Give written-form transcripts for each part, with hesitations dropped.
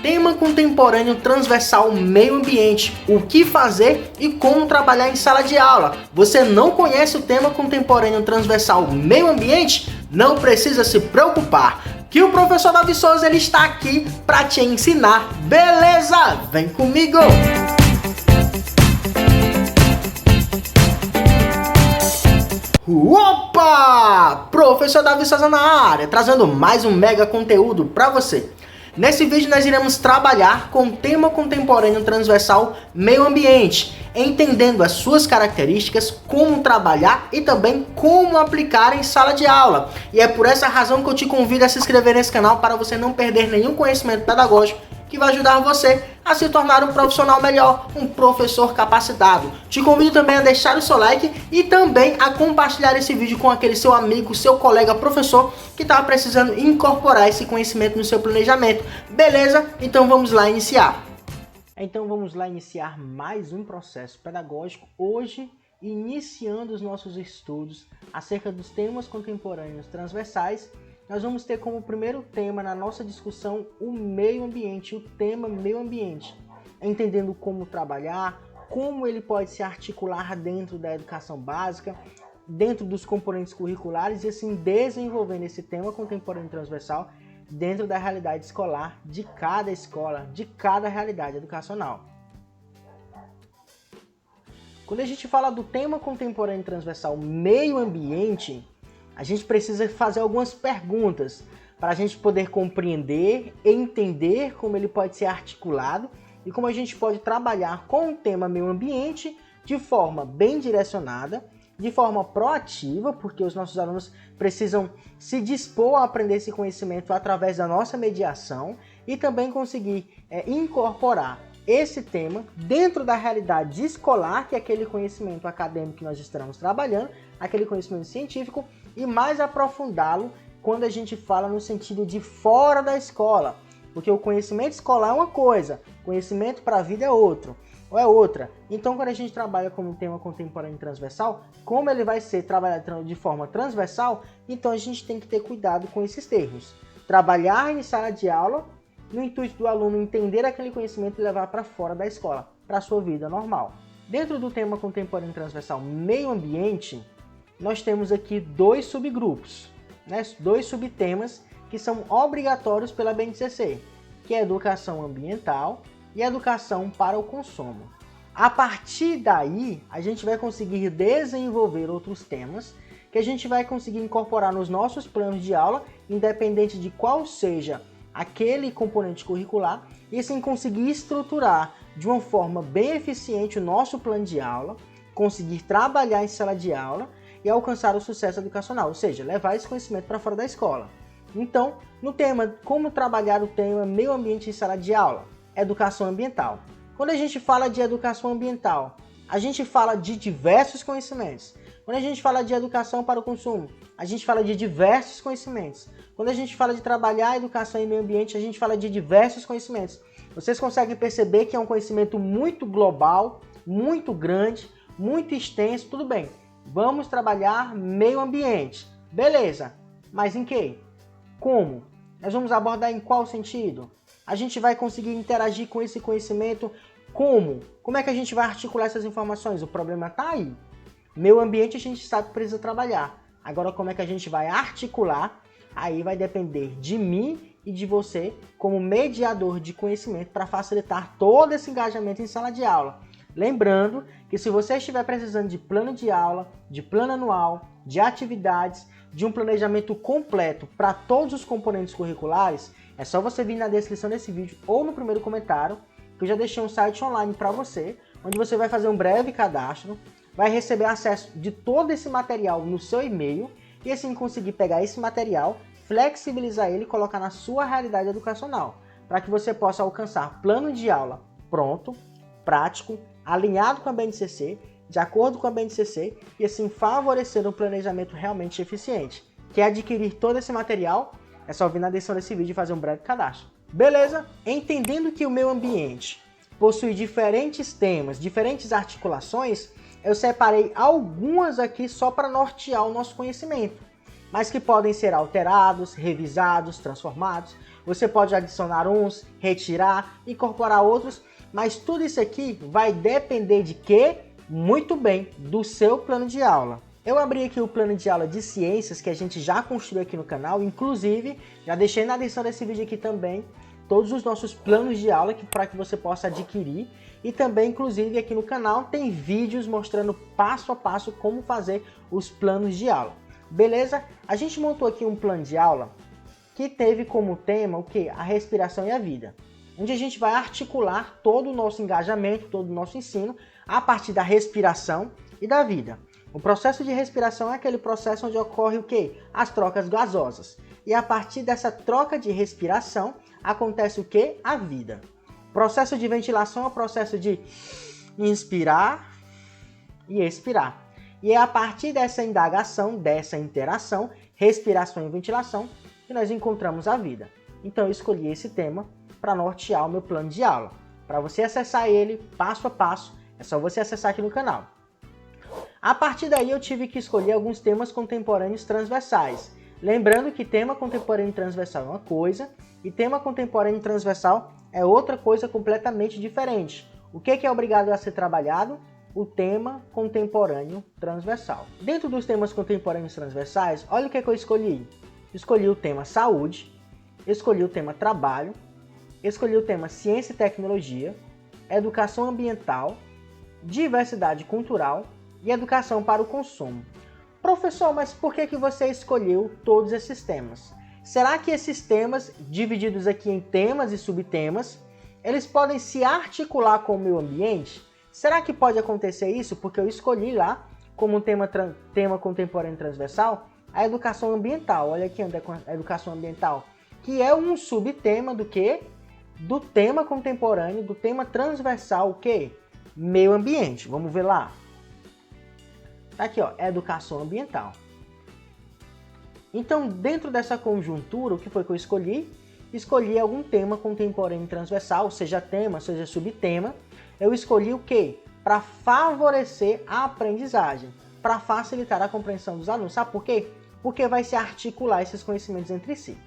Tema contemporâneo transversal meio ambiente, o que fazer e como trabalhar em sala de aula. Você não conhece o tema contemporâneo transversal meio ambiente? Não precisa se preocupar, que o professor Davi Souza ele está aqui para te ensinar, beleza? Vem comigo! Opa! Professor Davi Souza na área, trazendo mais um mega conteúdo para você. Nesse vídeo nós iremos trabalhar com o tema contemporâneo transversal meio ambiente, entendendo as suas características, como trabalhar e também como aplicar em sala de aula. E é por essa razão que eu te convido a se inscrever nesse canal para você não perder nenhum conhecimento pedagógico que vai ajudar você a se tornar um profissional melhor, um professor capacitado. Te convido também a deixar o seu like e também a compartilhar esse vídeo com aquele seu amigo, seu colega professor que estava precisando incorporar esse conhecimento no seu planejamento. Beleza? Então vamos lá iniciar. Então vamos lá iniciar mais um processo pedagógico, hoje iniciando os nossos estudos acerca dos temas contemporâneos transversais. Nós vamos ter como primeiro tema na nossa discussão o meio ambiente, o tema meio ambiente, entendendo como trabalhar, como ele pode se articular dentro da educação básica, dentro dos componentes curriculares e assim desenvolvendo esse tema contemporâneo transversal dentro da realidade escolar de cada escola, de cada realidade educacional. Quando a gente fala do tema contemporâneo transversal meio ambiente, a gente precisa fazer algumas perguntas para a gente poder compreender, entender como ele pode ser articulado e como a gente pode trabalhar com o tema meio ambiente de forma bem direcionada, de forma proativa, porque os nossos alunos precisam se dispor a aprender esse conhecimento através da nossa mediação e também conseguir incorporar esse tema dentro da realidade escolar, que é aquele conhecimento acadêmico que nós estamos trabalhando, aquele conhecimento científico, e mais aprofundá-lo quando a gente fala no sentido de fora da escola. Porque o conhecimento escolar é uma coisa, conhecimento para a vida é outro, ou é outra. Então, quando a gente trabalha como um tema contemporâneo transversal, como ele vai ser trabalhado de forma transversal, então a gente tem que ter cuidado com esses termos. Trabalhar em sala de aula, no intuito do aluno entender aquele conhecimento e levar para fora da escola, para a sua vida normal. Dentro do tema contemporâneo transversal meio ambiente, nós temos aqui dois subgrupos, né? Dois subtemas que são obrigatórios pela BNCC, que é a educação ambiental e a educação para o consumo. A partir daí, a gente vai conseguir desenvolver outros temas que a gente vai conseguir incorporar nos nossos planos de aula, independente de qual seja aquele componente curricular, e assim conseguir estruturar de uma forma bem eficiente o nosso plano de aula, conseguir trabalhar em sala de aula e alcançar o sucesso educacional, ou seja, levar esse conhecimento para fora da escola. Então, no tema como trabalhar o tema meio ambiente em sala de aula, educação ambiental. Quando a gente fala de educação ambiental, a gente fala de diversos conhecimentos. Quando a gente fala de educação para o consumo, a gente fala de diversos conhecimentos. Quando a gente fala de trabalhar a educação e meio ambiente, a gente fala de diversos conhecimentos. Vocês conseguem perceber que é um conhecimento muito global, muito grande, muito extenso, tudo bem. Vamos trabalhar meio ambiente. Beleza, mas em que? Como? Nós vamos abordar em qual sentido? A gente vai conseguir interagir com esse conhecimento como? Como é que a gente vai articular essas informações? O problema está aí. Meio ambiente a gente sabe que precisa trabalhar. Agora como é que a gente vai articular? Aí vai depender de mim e de você como mediador de conhecimento para facilitar todo esse engajamento em sala de aula. Lembrando que se você estiver precisando de plano de aula, de plano anual, de atividades, de um planejamento completo para todos os componentes curriculares, é só você vir na descrição desse vídeo ou no primeiro comentário, que eu já deixei um site online para você, onde você vai fazer um breve cadastro, vai receber acesso de todo esse material no seu e-mail e assim conseguir pegar esse material, flexibilizar ele e colocar na sua realidade educacional, para que você possa alcançar plano de aula pronto, prático, alinhado com a BNCC, de acordo com a BNCC e assim favorecer um planejamento realmente eficiente. Quer adquirir todo esse material? É só vir na descrição desse vídeo e fazer um breve cadastro. Beleza? Entendendo que o meio ambiente possui diferentes temas, diferentes articulações, eu separei algumas aqui só para nortear o nosso conhecimento, mas que podem ser alterados, revisados, transformados, Você pode adicionar uns, retirar, incorporar outros, mas tudo isso aqui vai depender de quê? Muito bem, do seu plano de aula. Eu abri aqui o plano de aula de ciências que a gente já construiu aqui no canal, inclusive já deixei na descrição desse vídeo aqui também todos os nossos planos de aula para que você possa adquirir. E também, inclusive, aqui no canal tem vídeos mostrando passo a passo como fazer os planos de aula. Beleza? A gente montou aqui um plano de aula que teve como tema o quê? A respiração e a vida. Onde a gente vai articular todo o nosso engajamento, todo o nosso ensino a partir da respiração e da vida. O processo de respiração é aquele processo onde ocorre o quê? As trocas gasosas. E a partir dessa troca de respiração acontece o quê? A vida. O processo de ventilação é o processo de inspirar e expirar. E é a partir dessa indagação, dessa interação, respiração e ventilação, que nós encontramos a vida. Então eu escolhi esse tema para nortear o meu plano de aula. Para você acessar ele passo a passo, é só você acessar aqui no canal. A partir daí eu tive que escolher alguns temas contemporâneos transversais. Lembrando que tema contemporâneo transversal é uma coisa e tema contemporâneo transversal é outra coisa completamente diferente. O que é obrigado a ser trabalhado? O tema contemporâneo transversal. Dentro dos temas contemporâneos transversais, olha o que eu escolhi. Escolhi o tema saúde, escolhi o tema trabalho, escolhi o tema ciência e tecnologia, educação ambiental, diversidade cultural e educação para o consumo. Professor, mas por que você escolheu todos esses temas? Será que esses temas, divididos aqui em temas e subtemas, eles podem se articular com o meio ambiente? Será que pode acontecer isso? Porque eu escolhi lá, como tema contemporâneo transversal, a educação ambiental. Olha aqui onde é a educação ambiental, que é um subtema do quê? Do tema contemporâneo, do tema transversal, o quê? Meio ambiente. Vamos ver lá. Tá aqui, ó, educação ambiental. Então, dentro dessa conjuntura, o que foi que eu escolhi? Escolhi algum tema contemporâneo transversal, seja tema, seja subtema. Eu escolhi o quê? Para favorecer a aprendizagem, para facilitar a compreensão dos alunos. Sabe por quê? Porque vai se articular esses conhecimentos entre si.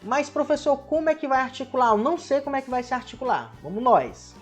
Mas, professor, como é que vai articular? Eu não sei como é que vai se articular. Vamos nós.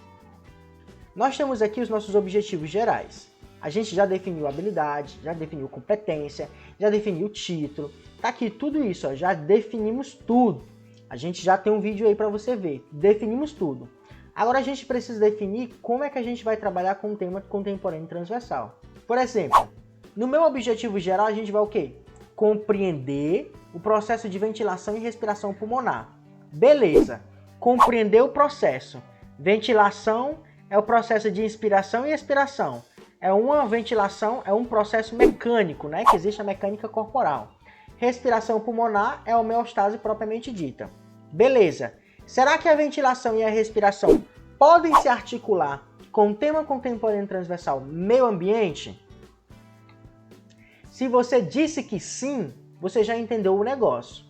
Nós temos aqui os nossos objetivos gerais. A gente já definiu habilidade, já definiu competência, já definiu título. Tá aqui tudo isso, ó, já definimos tudo. A gente já tem um vídeo aí para você ver. Definimos tudo. Agora a gente precisa definir como é que a gente vai trabalhar com o tema contemporâneo transversal. Por exemplo, no meu objetivo geral a gente vai o quê? Compreender o processo de ventilação e respiração pulmonar. Beleza, compreender o processo. Ventilação é o processo de inspiração e expiração. É uma ventilação, é um processo mecânico, né? Que existe a mecânica corporal. Respiração pulmonar é a homeostase propriamente dita. Beleza. Será que a ventilação e a respiração podem se articular com o tema contemporâneo transversal meio ambiente? Se você disse que sim, você já entendeu o negócio.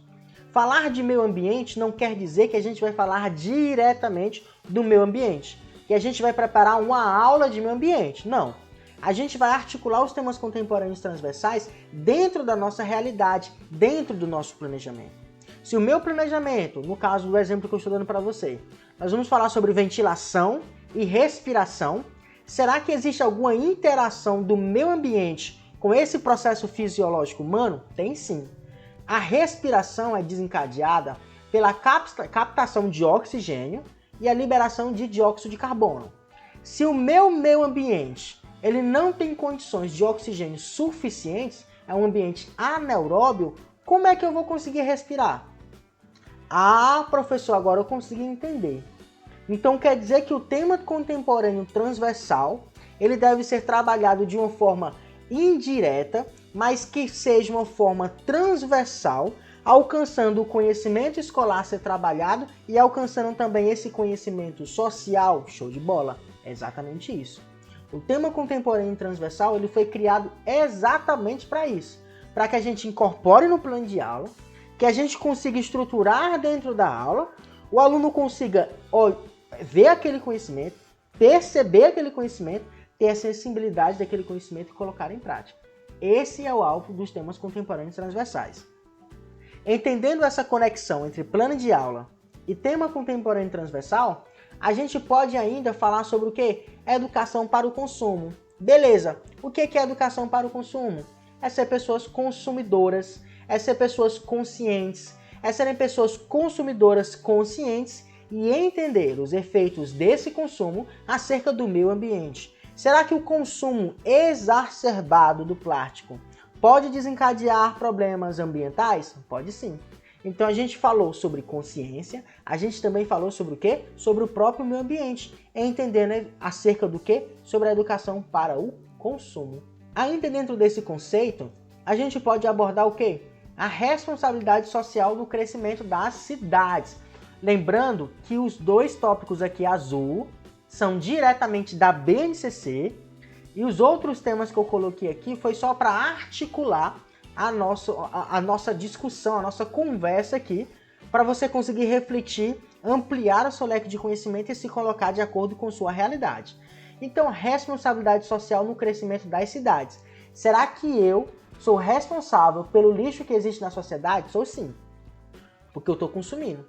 Falar de meio ambiente não quer dizer que a gente vai falar diretamente do meio ambiente, que a gente vai preparar uma aula de meio ambiente. Não. A gente vai articular os temas contemporâneos transversais dentro da nossa realidade, dentro do nosso planejamento. Se o meu planejamento, no caso do exemplo que eu estou dando para você, nós vamos falar sobre ventilação e respiração, será que existe alguma interação do meio ambiente com esse processo fisiológico humano? Tem sim. A respiração é desencadeada pela captação de oxigênio e a liberação de dióxido de carbono. Se o meu meio ambiente ele não tem condições de oxigênio suficientes, é um ambiente anaeróbio, como é que eu vou conseguir respirar? Ah, professor, agora eu consegui entender. Então quer dizer que o tema contemporâneo transversal, ele deve ser trabalhado de uma forma indireta, mas que seja uma forma transversal, alcançando o conhecimento escolar a ser trabalhado e alcançando também esse conhecimento social. Show de bola! É exatamente isso. O tema contemporâneo transversal ele foi criado exatamente para isso, para que a gente incorpore no plano de aula, que a gente consiga estruturar dentro da aula, o aluno consiga ver aquele conhecimento, perceber aquele conhecimento, ter a sensibilidade daquele conhecimento e colocar em prática. Esse é o alvo dos temas contemporâneos transversais. Entendendo essa conexão entre plano de aula e tema contemporâneo transversal, a gente pode ainda falar sobre o que? Educação para o consumo. Beleza, o que é educação para o consumo? É ser pessoas consumidoras, é ser pessoas conscientes, é serem pessoas consumidoras conscientes e entender os efeitos desse consumo acerca do meio ambiente. Será que o consumo exacerbado do plástico pode desencadear problemas ambientais? Pode sim. Então a gente falou sobre consciência, a gente também falou sobre o quê? Sobre o próprio meio ambiente, entendendo acerca do quê? Sobre a educação para o consumo. Ainda dentro desse conceito, a gente pode abordar o quê? A responsabilidade social do crescimento das cidades. Lembrando que os dois tópicos aqui azul são diretamente da BNCC e os outros temas que eu coloquei aqui foi só para articular a nossa discussão, a nossa conversa aqui, para você conseguir refletir, ampliar o seu leque de conhecimento e se colocar de acordo com sua realidade. Então, responsabilidade social no crescimento das cidades. Será que eu sou responsável pelo lixo que existe na sociedade? Sou sim, porque eu estou consumindo.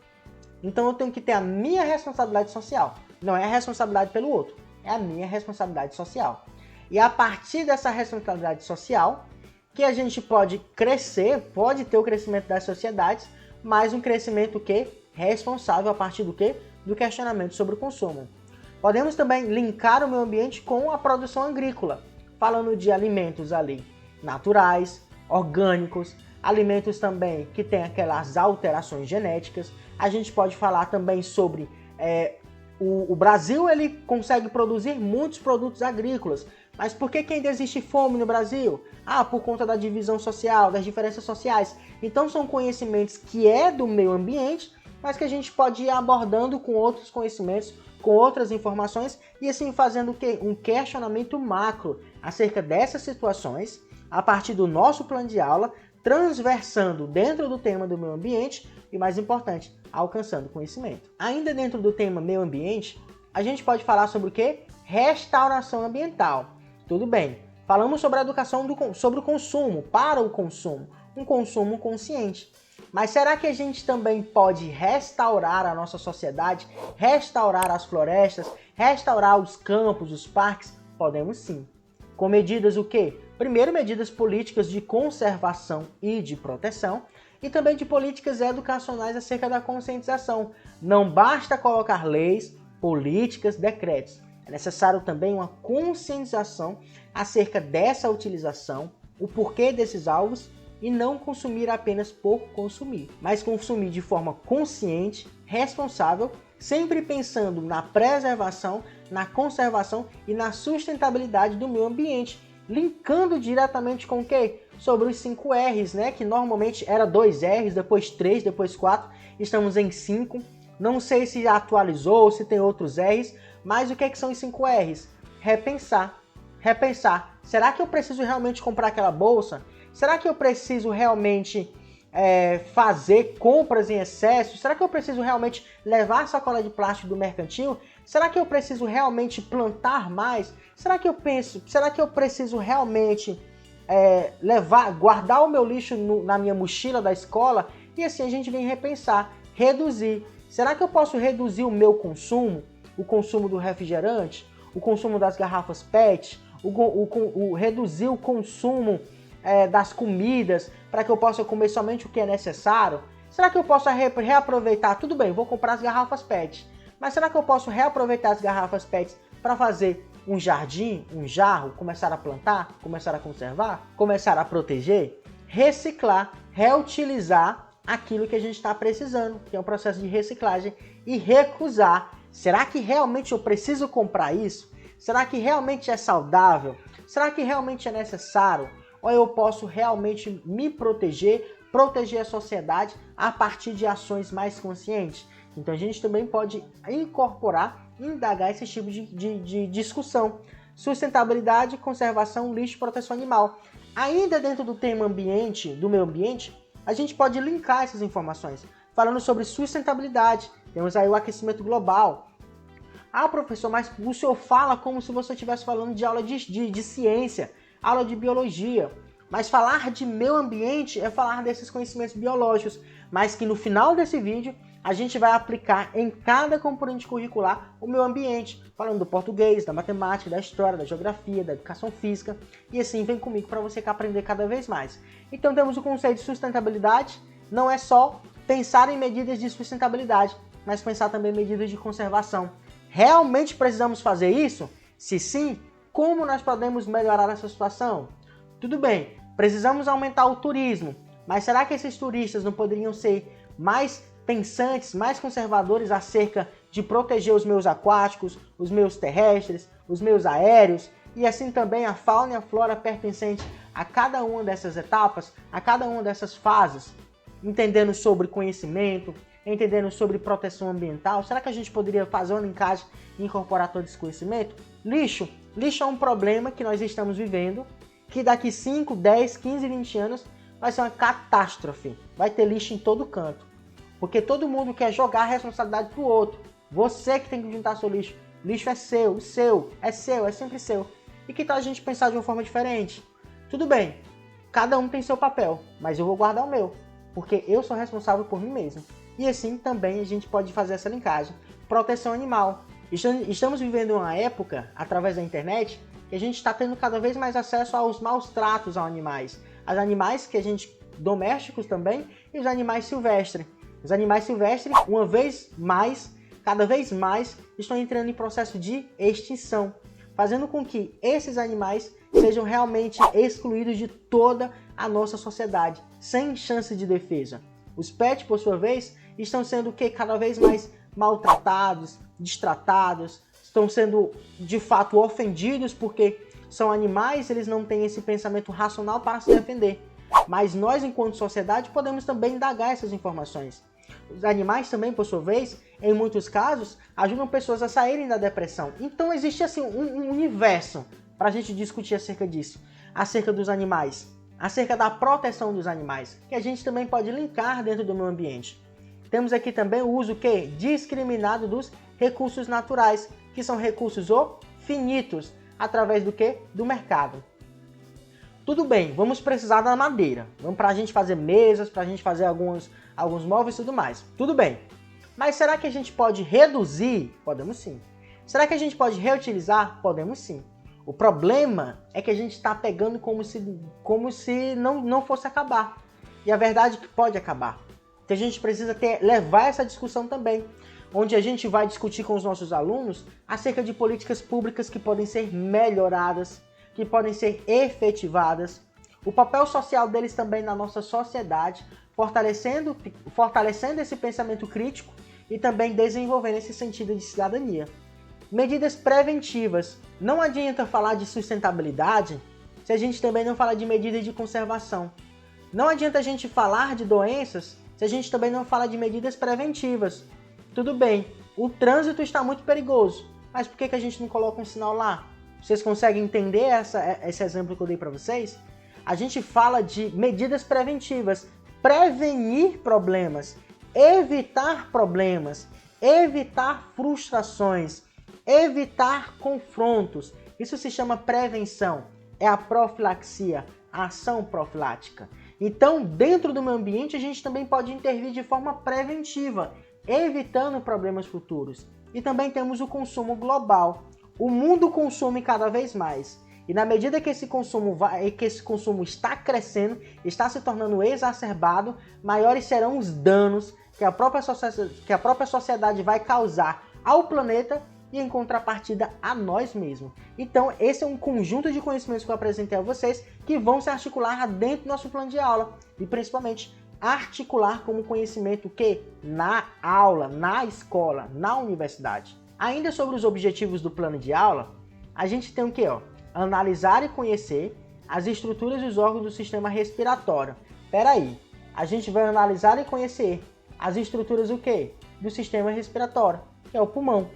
Então eu tenho que ter a minha responsabilidade social. Não é a responsabilidade pelo outro, é a minha responsabilidade social. E a partir dessa responsabilidade social, que a gente pode crescer, pode ter o crescimento das sociedades, mas um crescimento que responsável a partir do quê? Do questionamento sobre o consumo. Podemos também linkar o meio ambiente com a produção agrícola, falando de alimentos ali naturais, orgânicos, alimentos também que têm aquelas alterações genéticas. A gente pode falar também sobre o Brasil, ele consegue produzir muitos produtos agrícolas, mas por que ainda existe fome no Brasil? Por conta da divisão social, das diferenças sociais. Então são conhecimentos que é do meio ambiente, mas que a gente pode ir abordando com outros conhecimentos, com outras informações, e assim fazendo o quê? Um questionamento macro acerca dessas situações, a partir do nosso plano de aula, transversando dentro do tema do meio ambiente e, mais importante, alcançando conhecimento. Ainda dentro do tema meio ambiente, a gente pode falar sobre o quê? Restauração ambiental. Tudo bem, falamos sobre a educação sobre o consumo, para o consumo, um consumo consciente. Mas será que a gente também pode restaurar a nossa sociedade, restaurar as florestas, restaurar os campos, os parques? Podemos sim. Com medidas o quê? Primeiro, medidas políticas de conservação e de proteção, e também de políticas educacionais acerca da conscientização. Não basta colocar leis, políticas, decretos. É necessário também uma conscientização acerca dessa utilização, o porquê desses alvos, e não consumir apenas por consumir, mas consumir de forma consciente, responsável, sempre pensando na preservação, na conservação e na sustentabilidade do meio ambiente, linkando diretamente com o quê? Sobre os 5 R's, né? Que normalmente era 2 R's, depois 3, depois 4, estamos em 5. Não sei se já atualizou, se tem outros R's, mas o que são os 5 R's? Repensar. Repensar. Será que eu preciso realmente comprar aquela bolsa? Será que eu preciso realmente fazer compras em excesso? Será que eu preciso realmente levar a sacola de plástico do mercantil? Será que eu preciso realmente plantar mais? Será que eu preciso realmente guardar o meu lixo na minha mochila da escola? E assim a gente vem repensar, reduzir. Será que eu posso reduzir o meu consumo? O consumo do refrigerante? O consumo das garrafas PET? Reduzir o consumo das comidas, para que eu possa comer somente o que é necessário? Será que eu posso reaproveitar? Tudo bem, vou comprar as garrafas PET, mas será que eu posso reaproveitar as garrafas PET para fazer um jardim, um jarro, começar a plantar, começar a conservar, começar a proteger? Reciclar, reutilizar aquilo que a gente está precisando, que é um processo de reciclagem, e recusar. Será que realmente eu preciso comprar isso? Será que realmente é saudável? Será que realmente é necessário? Ou eu posso realmente me proteger a sociedade a partir de ações mais conscientes? Então a gente também pode incorporar, indagar esse tipo de discussão. Sustentabilidade, conservação, lixo e proteção animal. Ainda dentro do tema ambiente, do meio ambiente, a gente pode linkar essas informações. Falando sobre sustentabilidade, temos aí o aquecimento global. Professor, mas o senhor fala como se você estivesse falando de aula de ciência, aula de biologia. Mas falar de meio ambiente é falar desses conhecimentos biológicos, mas que no final desse vídeo a gente vai aplicar em cada componente curricular o meio ambiente, falando do português, da matemática, da história, da geografia, da educação física, e assim vem comigo para você aprender cada vez mais. Então temos o conceito de sustentabilidade, não é só pensar em medidas de sustentabilidade, mas pensar também em medidas de conservação. Realmente precisamos fazer isso? Se sim, como nós podemos melhorar essa situação? Tudo bem, precisamos aumentar o turismo, mas será que esses turistas não poderiam ser mais pensantes, mais conservadores acerca de proteger os meus aquáticos, os meus terrestres, os meus aéreos e assim também a fauna e a flora pertencente a cada uma dessas etapas, a cada uma dessas fases, entendendo sobre conhecimento, entendendo sobre proteção ambiental? Será que a gente poderia fazer uma linkagem e incorporar todo esse conhecimento? Lixo é um problema que nós estamos vivendo, que daqui 5, 10, 15, 20 anos vai ser uma catástrofe. Vai ter lixo em todo canto. Porque todo mundo quer jogar a responsabilidade pro outro. Você que tem que juntar seu lixo. Lixo é seu, é sempre seu. E que tal a gente pensar de uma forma diferente? Tudo bem, cada um tem seu papel, mas eu vou guardar o meu, porque eu sou responsável por mim mesmo. E assim também a gente pode fazer essa linkagem. Proteção animal. Estamos vivendo uma época, através da internet, que a gente está tendo cada vez mais acesso aos maus tratos aos animais. Os animais que a gente domésticos também e os animais silvestres. Os animais silvestres, uma vez mais, cada vez mais, estão entrando em processo de extinção, fazendo com que esses animais sejam realmente excluídos de toda a nossa sociedade, sem chance de defesa. Os pets, por sua vez, estão sendo cada vez mais maltratados, destratados, estão sendo de fato ofendidos porque são animais, eles não têm esse pensamento racional para se defender. Mas nós, enquanto sociedade, podemos também indagar essas informações. Os animais também, por sua vez, em muitos casos, ajudam pessoas a saírem da depressão. Então existe assim um universo para a gente discutir acerca disso, acerca dos animais, acerca da proteção dos animais, que a gente também pode linkar dentro do meio ambiente. Temos aqui também o uso discriminado dos recursos naturais, que são recursos finitos, através do mercado. Tudo bem, vamos precisar da madeira, para a gente fazer mesas, para a gente fazer alguns móveis e tudo mais. Tudo bem, mas será que a gente pode reduzir? Podemos sim. Será que a gente pode reutilizar? Podemos sim. O problema é que a gente está pegando como se não fosse acabar. E a verdade é que pode acabar. Então a gente precisa levar essa discussão também, onde a gente vai discutir com os nossos alunos acerca de políticas públicas que podem ser melhoradas, que podem ser efetivadas, o papel social deles também na nossa sociedade, fortalecendo esse pensamento crítico e também desenvolvendo esse sentido de cidadania. Medidas preventivas. Não adianta falar de sustentabilidade se a gente também não fala de medidas de conservação. Não adianta a gente falar de doenças se a gente também não fala de medidas preventivas. Tudo bem, o trânsito está muito perigoso, mas por que a gente não coloca um sinal lá? Vocês conseguem entender esse exemplo que eu dei para vocês? A gente fala de medidas preventivas, prevenir problemas, evitar frustrações, evitar confrontos. Isso se chama prevenção, é a profilaxia, a ação profilática. Então, dentro do meio ambiente, a gente também pode intervir de forma preventiva, evitando problemas futuros. E também temos o consumo global. O mundo consome cada vez mais. E na medida que esse consumo está crescendo, está se tornando exacerbado, maiores serão os danos que a própria sociedade vai causar ao planeta e em contrapartida a nós mesmos. Então, esse é um conjunto de conhecimentos que eu apresentei a vocês que vão se articular dentro do nosso plano de aula e principalmente articular como conhecimento na aula, na escola, na universidade. Ainda sobre os objetivos do plano de aula, a gente tem o quê? Analisar e conhecer as estruturas e os órgãos do sistema respiratório. Peraí, a gente vai analisar e conhecer as estruturas do sistema respiratório, que é o pulmão,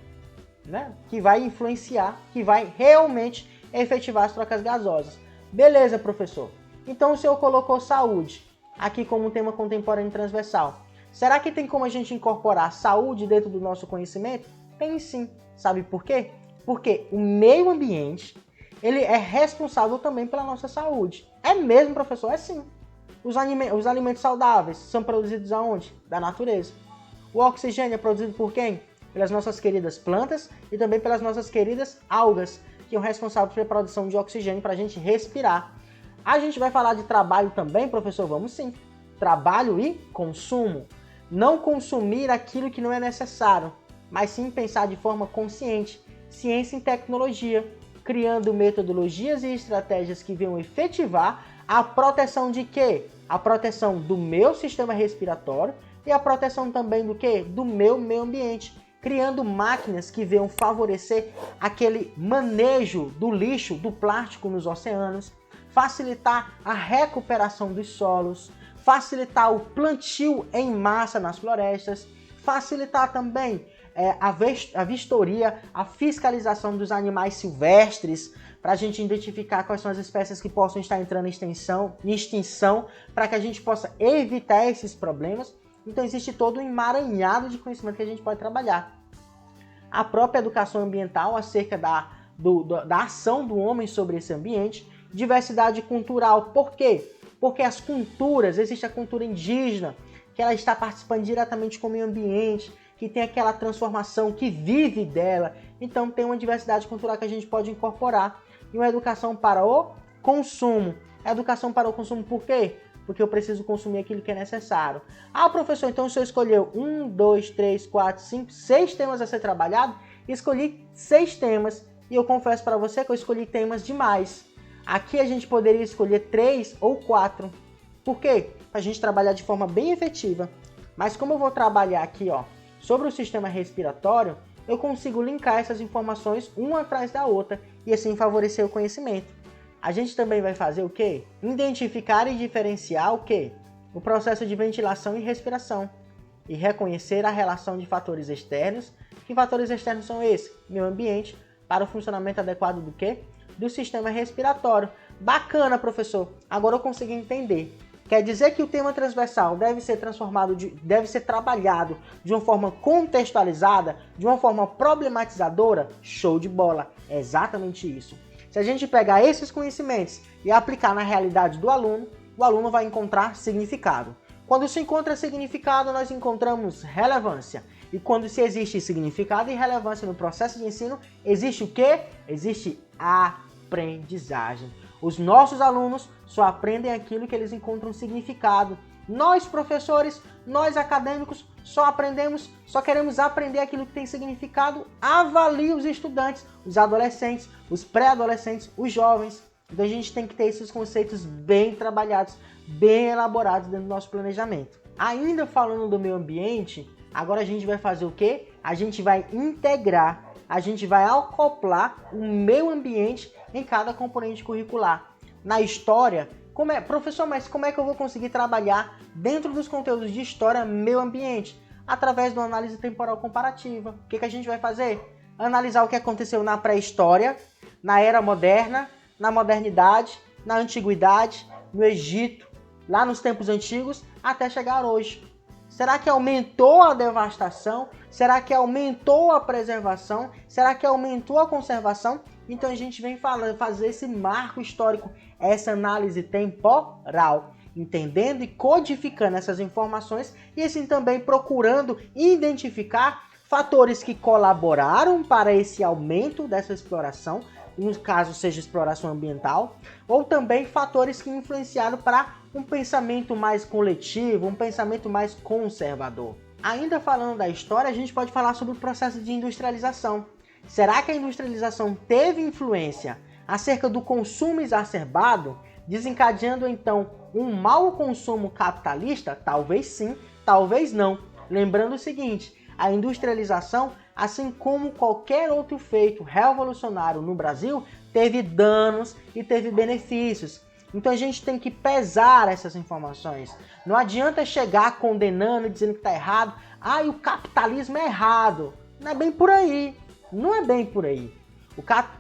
né? Que vai influenciar, que vai realmente efetivar as trocas gasosas. Beleza, professor. Então o senhor colocou saúde aqui como tema contemporâneo transversal. Será que tem como a gente incorporar saúde dentro do nosso conhecimento? Tem sim. Sabe por quê? Porque o meio ambiente ele é responsável também pela nossa saúde. É mesmo, professor? É sim. Os alimentos saudáveis são produzidos aonde? Da natureza. O oxigênio é produzido por quem? Pelas nossas queridas plantas e também pelas nossas queridas algas, que são responsáveis pela produção de oxigênio para a gente respirar. A gente vai falar de trabalho também, professor? Vamos sim. Trabalho e consumo. Não consumir aquilo que não é necessário, mas sim pensar de forma consciente. Ciência e tecnologia, criando metodologias e estratégias que venham efetivar a proteção de quê? A proteção do meu sistema respiratório e a proteção também do quê? Do meu meio ambiente. Criando máquinas que venham favorecer aquele manejo do lixo, do plástico nos oceanos, facilitar a recuperação dos solos, facilitar o plantio em massa nas florestas, facilitar também a vistoria, a fiscalização dos animais silvestres, para a gente identificar quais são as espécies que possam estar entrando em extinção, para que a gente possa evitar esses problemas. Então existe todo um emaranhado de conhecimento que a gente pode trabalhar. A própria educação ambiental acerca da ação do homem sobre esse ambiente, diversidade cultural. Por quê? Porque as culturas, existe a cultura indígena, que ela está participando diretamente com o meio ambiente, que tem aquela transformação, que vive dela. Então tem uma diversidade cultural que a gente pode incorporar. E uma educação para o consumo. A educação para o consumo por quê? Porque eu preciso consumir aquilo que é necessário. Ah, professor, então o senhor escolheu 1, 2, 3, 4, 5, 6 temas a ser trabalhado? Escolhi 6 temas e eu confesso para você que eu escolhi temas demais. Aqui a gente poderia escolher 3 ou 4. Por quê? Para a gente trabalhar de forma bem efetiva. Mas como eu vou trabalhar aqui sobre o sistema respiratório, eu consigo linkar essas informações uma atrás da outra e assim favorecer o conhecimento. A gente também vai fazer o quê? Identificar e diferenciar o quê? O processo de ventilação e respiração. E reconhecer a relação de fatores externos. Que fatores externos são esses? Meio ambiente, para o funcionamento adequado do quê? Do sistema respiratório. Bacana, professor. Agora eu consegui entender. Quer dizer que o tema transversal deve ser trabalhado de uma forma contextualizada, de uma forma problematizadora? Show de bola. É exatamente isso. Se a gente pegar esses conhecimentos e aplicar na realidade do aluno, o aluno vai encontrar significado. Quando se encontra significado, nós encontramos relevância. E quando se existe significado e relevância no processo de ensino, existe o quê? Existe aprendizagem. Os nossos alunos só aprendem aquilo que eles encontram significado. Nós, professores, nós acadêmicos, só queremos aprender aquilo que tem significado. Avalie os estudantes, os adolescentes, os pré-adolescentes, os jovens. Então a gente tem que ter esses conceitos bem trabalhados, bem elaborados dentro do nosso planejamento. Ainda falando do meio ambiente, agora a gente vai fazer o quê? A gente vai integrar, a gente vai acoplar o meio ambiente em cada componente curricular. Na história, professor, mas como é que eu vou conseguir trabalhar dentro dos conteúdos de história meio ambiente? Através de uma análise temporal comparativa. O que a gente vai fazer? Analisar o que aconteceu na pré-história, na era moderna, na modernidade, na antiguidade, no Egito, lá nos tempos antigos, até chegar hoje. Será que aumentou a devastação? Será que aumentou a preservação? Será que aumentou a conservação? Então a gente vem fazer esse marco histórico, essa análise temporal, entendendo e codificando essas informações e assim também procurando identificar fatores que colaboraram para esse aumento dessa exploração, no caso seja exploração ambiental, ou também fatores que influenciaram para um pensamento mais coletivo, um pensamento mais conservador. Ainda falando da história, a gente pode falar sobre o processo de industrialização. Será que a industrialização teve influência acerca do consumo exacerbado, desencadeando então um mau consumo capitalista? Talvez sim, talvez não. Lembrando o seguinte, a industrialização, assim como qualquer outro feito revolucionário no Brasil, teve danos e teve benefícios. Então a gente tem que pesar essas informações. Não adianta chegar condenando e dizendo que está errado. Ah, o capitalismo é errado. Não é bem por aí. Não é bem por aí.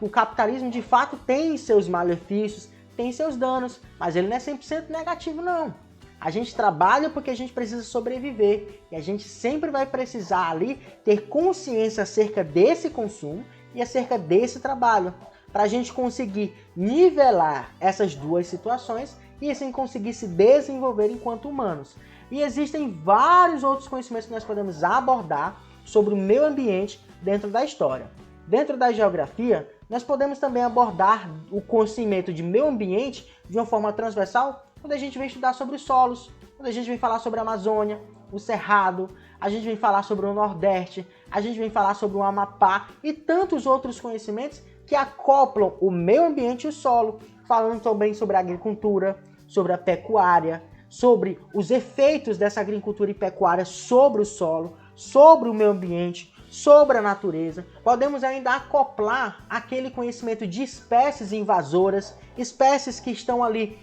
O capitalismo de fato tem seus malefícios, tem seus danos, mas ele não é 100% negativo não. A gente trabalha porque a gente precisa sobreviver e a gente sempre vai precisar ali ter consciência acerca desse consumo e acerca desse trabalho, para a gente conseguir nivelar essas duas situações e assim conseguir se desenvolver enquanto humanos. E existem vários outros conhecimentos que nós podemos abordar sobre o meio ambiente dentro da história. Dentro da geografia, nós podemos também abordar o conhecimento de meio ambiente de uma forma transversal quando a gente vem estudar sobre os solos, quando a gente vem falar sobre a Amazônia, o Cerrado, a gente vem falar sobre o Nordeste, a gente vem falar sobre o Amapá e tantos outros conhecimentos que acoplam o meio ambiente e o solo, falando também sobre a agricultura, sobre a pecuária, sobre os efeitos dessa agricultura e pecuária sobre o solo, sobre o meio ambiente, sobre a natureza. Podemos ainda acoplar aquele conhecimento de espécies invasoras, espécies que estão ali,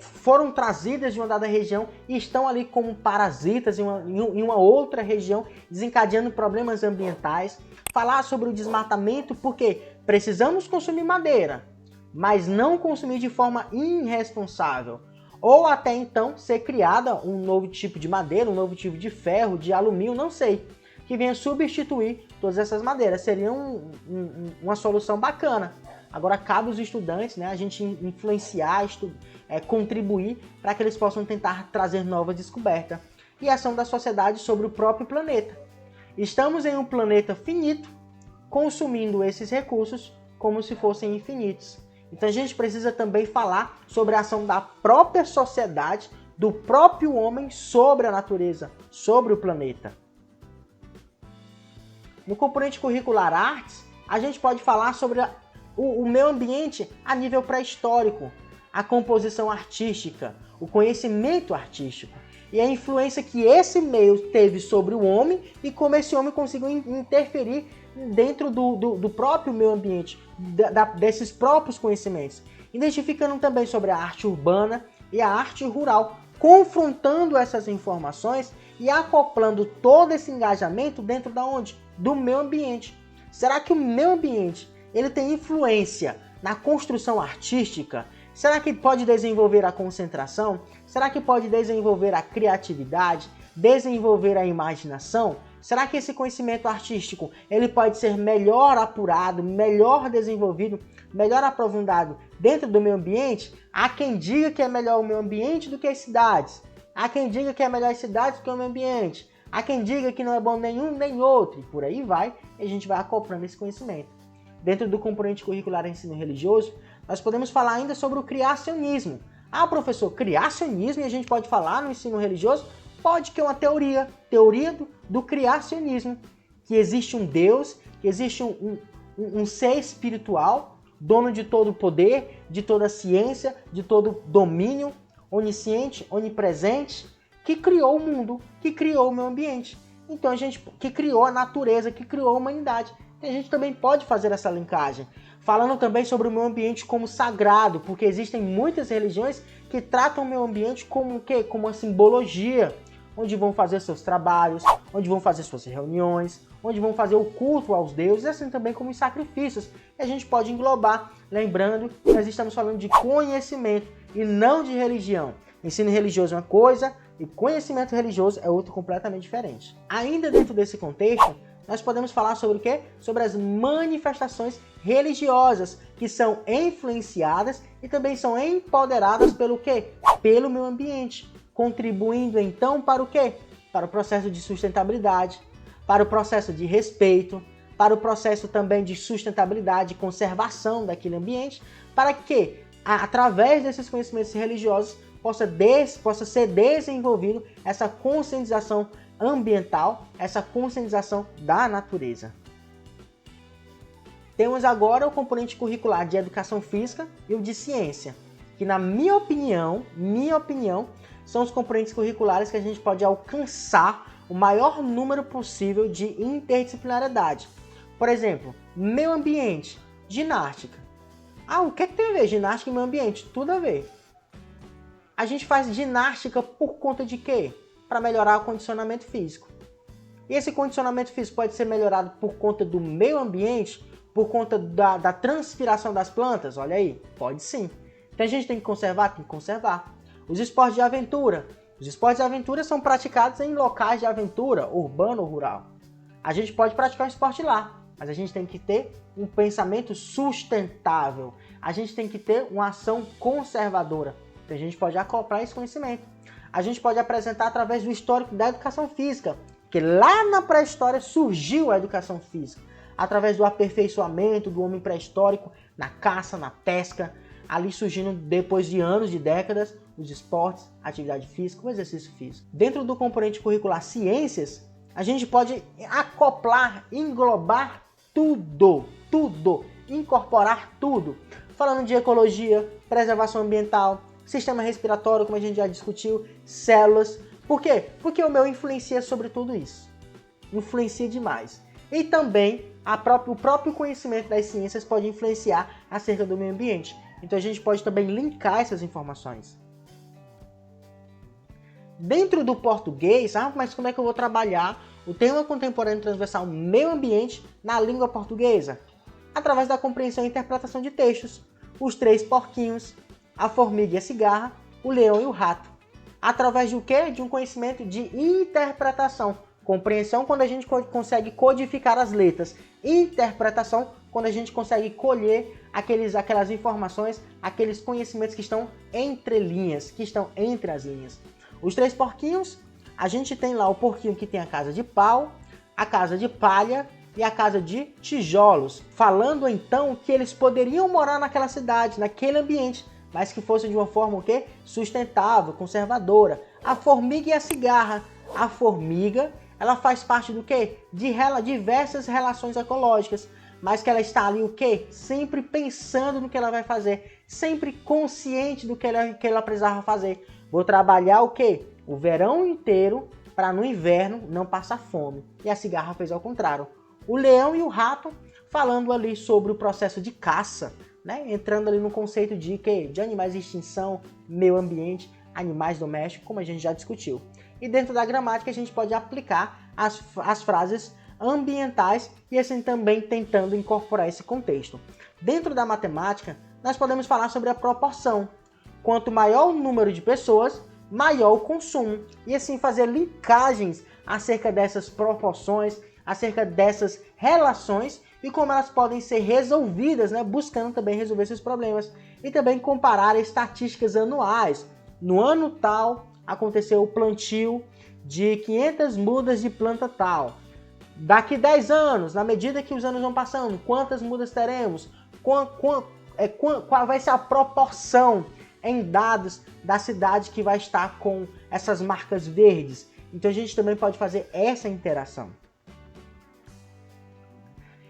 foram trazidas de uma dada região e estão ali como parasitas em uma outra região, desencadeando problemas ambientais. Falar sobre o desmatamento, porque precisamos consumir madeira, mas não consumir de forma irresponsável. Ou até então ser criada um novo tipo de madeira, um novo tipo de ferro, de alumínio, não sei, que venha substituir todas essas madeiras. Seria uma solução bacana. Agora cabe aos estudantes, né, a gente influenciar, contribuir para que eles possam tentar trazer novas descobertas. E a ação da sociedade sobre o próprio planeta. Estamos em um planeta finito, consumindo esses recursos como se fossem infinitos. Então a gente precisa também falar sobre a ação da própria sociedade, do próprio homem sobre a natureza, sobre o planeta. No componente curricular Artes, a gente pode falar sobre o meio ambiente a nível pré-histórico, a composição artística, o conhecimento artístico e a influência que esse meio teve sobre o homem e como esse homem conseguiu interferir dentro do próprio meio ambiente, desses próprios conhecimentos, identificando também sobre a arte urbana e a arte rural, confrontando essas informações e acoplando todo esse engajamento dentro da onde? Do meio ambiente. Será que o meio ambiente ele tem influência na construção artística? Será que pode desenvolver a concentração? Será que pode desenvolver a criatividade? Desenvolver a imaginação? Será que esse conhecimento artístico ele pode ser melhor apurado, melhor desenvolvido, melhor aprofundado dentro do meio ambiente? Há quem diga que é melhor o meio ambiente do que as cidades. Há quem diga que é melhor as cidades do que o meio ambiente. Há quem diga que não é bom nenhum nem outro. E por aí vai, e a gente vai acoplando esse conhecimento. Dentro do componente curricular ensino religioso, nós podemos falar ainda sobre o criacionismo. Ah, professor, criacionismo e a gente pode falar no ensino religioso? Pode, que é uma teoria do criacionismo, que existe um Deus, que existe um ser espiritual, dono de todo o poder, de toda a ciência, de todo domínio, onisciente, onipresente, que criou o mundo, que criou o meio ambiente. Então a gente, que criou a natureza, que criou a humanidade. E a gente também pode fazer essa linkagem. Falando também sobre o meio ambiente como sagrado, porque existem muitas religiões que tratam o meio ambiente como o quê? Como uma simbologia, onde vão fazer seus trabalhos, onde vão fazer suas reuniões, onde vão fazer o culto aos deuses, assim também como os sacrifícios. E a gente pode englobar, lembrando que nós estamos falando de conhecimento e não de religião. Ensino religioso é uma coisa e conhecimento religioso é outro completamente diferente. Ainda dentro desse contexto, nós podemos falar sobre o quê? Sobre as manifestações religiosas que são influenciadas e também são empoderadas pelo quê? Pelo meio ambiente, contribuindo então para o quê? Para o processo de sustentabilidade, para o processo de respeito, para o processo também de sustentabilidade e conservação daquele ambiente, para que, através desses conhecimentos religiosos, possa ser desenvolvido essa conscientização ambiental, essa conscientização da natureza. Temos agora o componente curricular de educação física e o de ciência, que na minha opinião, são os componentes curriculares que a gente pode alcançar o maior número possível de interdisciplinariedade. Por exemplo, meio ambiente, ginástica. Ah, o que tem a ver ginástica e meio ambiente? Tudo a ver. A gente faz ginástica por conta de quê? Para melhorar o condicionamento físico. E esse condicionamento físico pode ser melhorado por conta do meio ambiente, por conta da transpiração das plantas? Olha aí, pode sim. Então a gente tem que conservar? Tem que conservar. Os esportes de aventura. Os esportes de aventura são praticados em locais de aventura, urbano ou rural. A gente pode praticar o esporte lá. mas a gente tem que ter um pensamento sustentável. A gente tem que ter uma ação conservadora. Então a gente pode acoplar esse conhecimento. A gente pode apresentar através do histórico da educação física, que lá na pré-história surgiu a educação física, através do aperfeiçoamento do homem pré-histórico na caça, na pesca, ali surgindo depois de anos, de décadas, os esportes, a atividade física, o exercício físico. Dentro do componente curricular ciências, a gente pode acoplar, englobar tudo, incorporar tudo. Falando de ecologia, preservação ambiental, sistema respiratório, como a gente já discutiu, células. Por quê? Porque o meu influencia sobre tudo isso. Influencia demais. E também o próprio conhecimento das ciências pode influenciar acerca do meio ambiente. Então a gente pode também linkar essas informações. Dentro do português, mas como é que eu vou trabalhar o tema contemporâneo transversal meio ambiente na língua portuguesa? Através da compreensão e interpretação de textos. Os três porquinhos, a formiga e a cigarra, o leão e o rato. Através do quê? De um conhecimento de interpretação. Compreensão quando a gente consegue codificar as letras. Interpretação quando a gente consegue colher aquelas informações, aqueles conhecimentos que estão entre linhas, que estão entre as linhas. Os três porquinhos, a gente tem lá o porquinho que tem a casa de pau, a casa de palha e a casa de tijolos. Falando então que eles poderiam morar naquela cidade, naquele ambiente, mas que fosse de uma forma o quê? Sustentável, conservadora. A formiga e a cigarra. A formiga, ela faz parte do quê? De diversas relações ecológicas, mas que ela está ali o quê? Sempre pensando no que ela vai fazer, sempre consciente do que ela precisava fazer. Vou trabalhar o quê? O verão inteiro para no inverno não passar fome. E a cigarra fez ao contrário. O leão e o rato falando ali sobre o processo de caça, né? Entrando ali no conceito de quê? De animais de extinção, meio ambiente, animais domésticos, como a gente já discutiu. E dentro da gramática a gente pode aplicar as frases ambientais e assim também tentando incorporar esse contexto. Dentro da matemática, nós podemos falar sobre a proporção. Quanto maior o número de pessoas, maior o consumo. E assim fazer linkagens acerca dessas proporções, acerca dessas relações e como elas podem ser resolvidas, né? Buscando também resolver esses problemas. E também comparar estatísticas anuais. No ano tal, aconteceu o plantio de 500 mudas de planta tal. Daqui 10 anos, na medida que os anos vão passando, quantas mudas teremos? Qual vai ser a proporção em dados da cidade que vai estar com essas marcas verdes? Então a gente também pode fazer essa interação.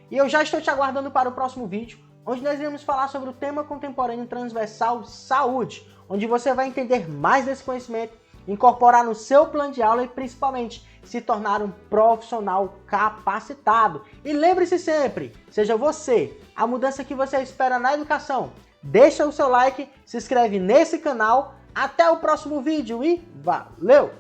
E eu já estou te aguardando para o próximo vídeo, onde nós iremos falar sobre o tema contemporâneo transversal saúde, onde você vai entender mais desse conhecimento, incorporar no seu plano de aula e principalmente se tornar um profissional capacitado. E lembre-se sempre, seja você a mudança que você espera na educação. Deixa o seu like, se inscreve nesse canal. Até o próximo vídeo e valeu!